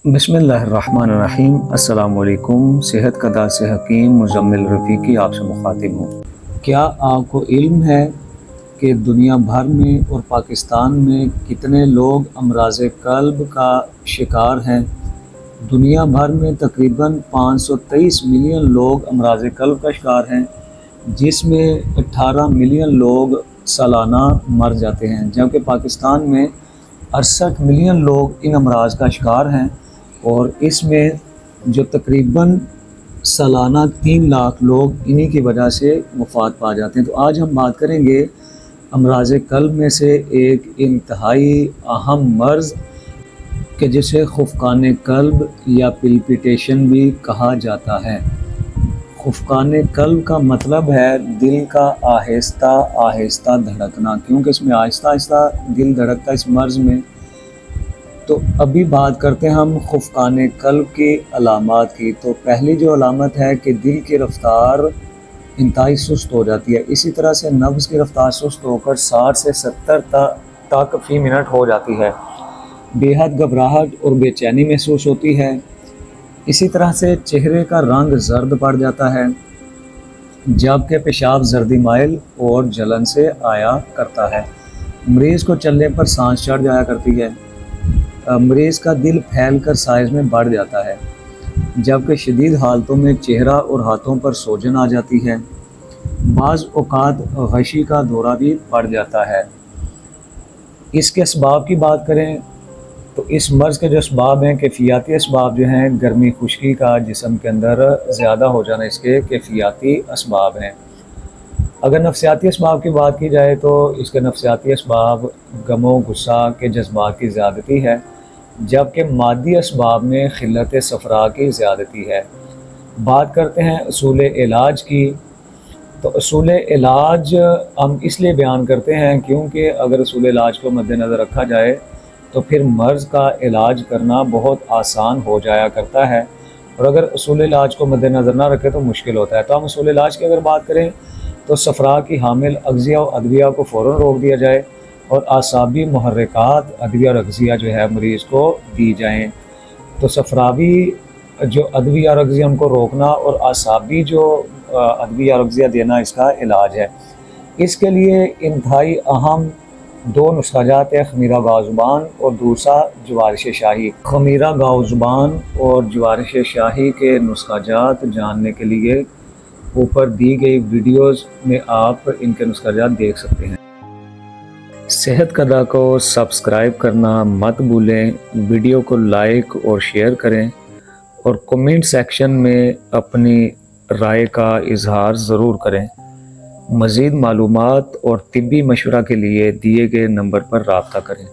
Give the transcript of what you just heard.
बिस्मिल्लाहिर्रहमानिर्रहीम। अस्सलाम वालेकुम। सेहत का दास से हकीम मुजम्मिल रफ़ीकी आपसे मुखातिब हूँ। क्या आपको इल्म है कि दुनिया भर में और पाकिस्तान में कितने लोग अमराज़ क़ल्ब का शिकार हैं? दुनिया भर में तकरीबन 523 मिलियन लोग अमराज़ क़ल्ब का शिकार हैं, जिसमें 18 मिलियन लोग सालाना मर जाते हैं, जबकि पाकिस्तान में 68 मिलियन लोग इन अमराज़ का शिकार हैं और इसमें जो तकरीबन सालाना 3 लाख लोग इन्हीं की वजह से वफ़ात पा जाते हैं। तो आज हम बात करेंगे अमराज़ क़ल्ब में से एक इंतहाई अहम मर्ज़ कि जिसे ख़ुफ़क़ान क़ल्ब या पिल्पिटेशन भी कहा जाता है। ख़ुफ़क़ान क़ल्ब का मतलब है दिल का आहिस्ता आहिस्ता धड़कना, क्योंकि इसमें आहिस्ता आहिस्ता दिल धड़कता है इस मर्ज़ में। तो अभी बात करते हैं हम ख़ुफ़क़ान क़ल्ब की अलामात की। तो पहली जो अलामत है कि दिल की रफ़्तार इंतहाई सुस्त हो जाती है। इसी तरह से नब्ज़ की रफ़्तार सुस्त होकर 60 से 70 तक फ़ी मिनट हो जाती है। बेहद घबराहट और बेचैनी महसूस होती है। इसी तरह से चेहरे का रंग जर्द पड़ जाता है, जबकि पेशाब जर्दी माइल और जलन से आया करता है। मरीज़ को चलने पर सांस चढ़ जाया करती है। मरीज़ का दिल फैलकर साइज़ में बढ़ जाता है, जबकि शदीद हालतों में चेहरा और हाथों पर सोजन आ जाती है। बाज़ औक़ात गशी का दौरा भी पड़ जाता है। इसके असबाब की बात करें तो इस मर्ज़ के जो असबाब हैं, कैफ़ियाती असबाब जो हैं, गर्मी खुश्की का जिस्म के अंदर ज़्यादा हो जाना इसके कैफ़ियाती असबाब हैं। अगर नफ्सियाती असबाब की बात की जाए तो इसके नफ्सियाती असबाब गमो गुस्सा के जज्बात की ज़्यादती है, जबकि मादी असबाब में ख़िल्लत सफ़रा की ज़्यादती है। बात करते हैं उसूल इलाज की। तो उसूल इलाज हम इसलिए बयान करते हैं क्योंकि अगर उसूल इलाज को मद्देनज़र रखा जाए तो फिर मर्ज़ का इलाज करना बहुत आसान हो जाया करता है, और अगर उसूल इलाज को मद्देनज़र ना रखें तो मुश्किल होता है। तो हम उसूल इलाज की अगर बात करें तो सफ़रा की हामिल अग़ज़िया और अद्विया को फ़ौरन रोक दिया जाए और आसाबी मुहर्रिकात अद्विया और अग़ज़िया जो है मरीज़ को दी जाएँ। तो सफ़रावी जो अद्विया और अग़ज़िया उनको रोकना और आसाबी जो अद्विया और अग़ज़िया देना इसका इलाज है। इसके लिए इंतहाई अहम 2 नुस्ख़ाजात है, ख़मीरा गाओ-ज़ुबान और दूसरा जवारिश शाही। ख़मीरा गाओ-ज़ुबान और जवारिश शाही के नुस्ख़ाजात जानने के लिए ऊपर दी गई वीडियोज़ में आप इनके नुस्ख़ाजात देख सकते हैं। सेहत कदा को सब्सक्राइब करना मत भूलें, वीडियो को लाइक और शेयर करें और कमेंट सेक्शन में अपनी राय का इजहार ज़रूर करें। मज़ीद मालूमात और तिब्बी मशवरा के लिए दिए गए नंबर पर राब्ता करें।